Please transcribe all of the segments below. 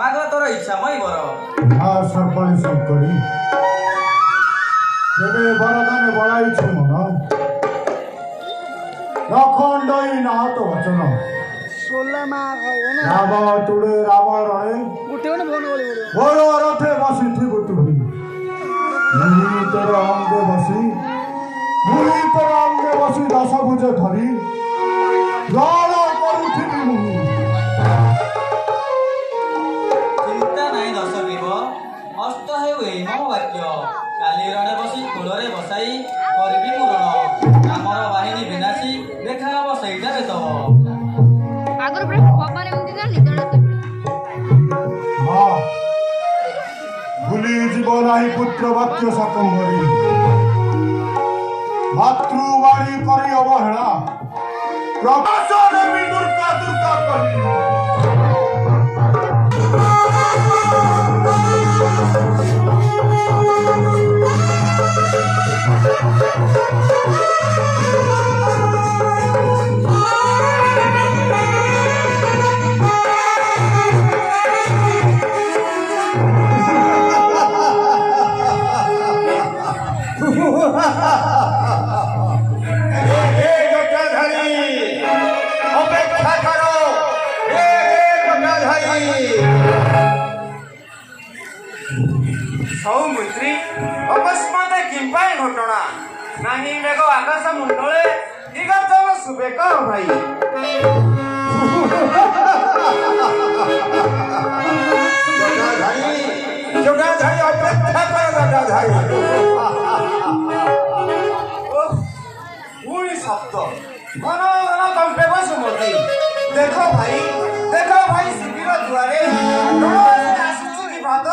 ମାଗ ତୋର ଇଚ୍ଛା ମଇ ବର ସର୍ବାଣୀ ଶଙ୍କରୀ ତେବେ ବରଦାନେ ବଳାଇଛୁ ମନ ରଖଣ୍ଡଇ ନାହତ ବଚନ ରାମ ତୁଳେ ରାମ ରଣେ ବଡ଼ ରଥେ ବସିଥିବୁ ତୁହି ମୁହିଁ ତୋର ଅଙ୍ଗେ ବସି ଦଶ ଭୁଜ ଧରି ରଣ କରୁଥିବି ମୁହିଁ ଚିନ୍ତା ନାହିଁ ଦଶ ଗ୍ରୀବ ଅସ୍ତ ହେଉ ଏଇ ମୋ ବାକ୍ୟ କାଲି ରଣେ ବସି କୂଳରେ ବସାଇ କରିବି ମୁଁ ରଣ ଆମର ବାହିନୀ ବିନାଶୀ ଦେଖା ହବ ସେଇଟା ବେତବ ଆଗରୁ ପୁରା ପବନ ଏମିତି ନା ନିଦଳ ହଁ ଭୁଲି ଯିବ ନାହିଁ ପୁତ୍ର ବାକ୍ୟ ଶକମ୍ଭରୀ ମାତୃବାଣୀ କରି ଅବହେଳା ପ୍ରକାଶ ଦେବୀ ଦୁର୍ଗା ଦୁର୍ଗା କହି ସୌମିତ୍ରୀ ଅକସ୍ମାତ କିମ୍ପାଇଁ ଘଟଣା ନାହିଁ ମେଘ ଆକାଶ ମୁଣ୍ଡଳେ ଦିଗର୍ଜନ ଶୁଭେ କହ ଭାଇ ଜଗାଧାରୀ ଅପେକ୍ଷା କର ଜଗାଧାରୀ ପୁଣି ଶବ୍ଦ ଘନ ଘନ କମ୍ପେ ବସୁମତୀ ଦେଖ ଭାଇ ଶିବିର ଦୁଆରେ ଆସୁଛି ବିବାଦ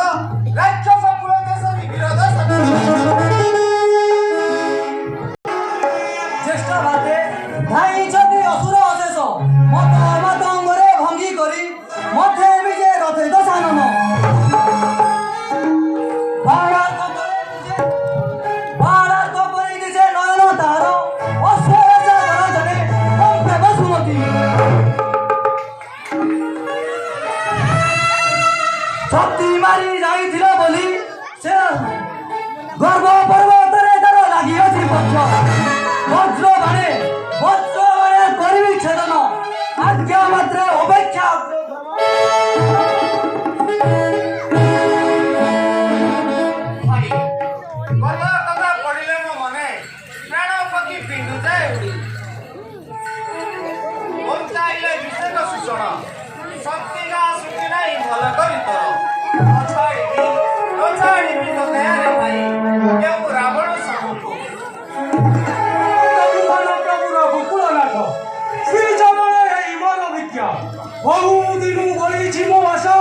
ରାକ୍ଷସ କୁଳ ଦେଶ ବିବିରୋଧ জ্যেষ্ঠ ভাতে ধাইଛନ୍ତି ଅସୁର ଅଶେଷ ମତ ଅମତ ଅଙ୍ଗରେ ଭଙ୍ଗି କରି ମତେ ବିଜେ ରଥେ ଦଶାନନ ବାଳାର୍କ ପରି ଦିଶେ ନୟନ ତାହାର ଅଶ୍ୱେଜ ଗରଜନେ କମ୍ପେ ବସୁମତୀ ଛତି ମାରି ଯାଇଥିଲା ବୋଲି ସେ ଗର୍ବ ପର୍ବତରେ ତାର ଲାଗିଅଛି ପକ୍ଷ ବଜ୍ରବାଣେ କରିବି ଛେଦନ ଆଜ୍ଞା ମାତ୍ରେ ଅପେକ୍ଷା କଥା ପଡ଼ିଲେ ମୋ ମନେ ପ୍ରାଣ ପକ୍ଷୀ ପିଣ୍ଡୁ ଯାଏ ଉଡ଼ି ଚାହିଁଲେ ବିଶେଷ ସୂଚନ ଶକ୍ତିକା ଆସୁଛି ନାହିଁ ଭଲ କରି ତୋର ଛାଡ଼ିବି ତ ଦେହରେ ଭାଇ କେଉଁ ରାବଣ ସାମକୁ ବହୁଦିନୁ ବଳିଛି ମୋ ଆଶା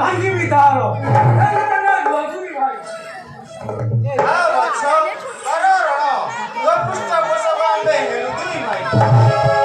ଭାଙ୍ଗିବି ତାର ପୃଷ୍ଠ ପୋଷକ ଆମେ ହେଲୁ ଦୁଇ ଭାଇ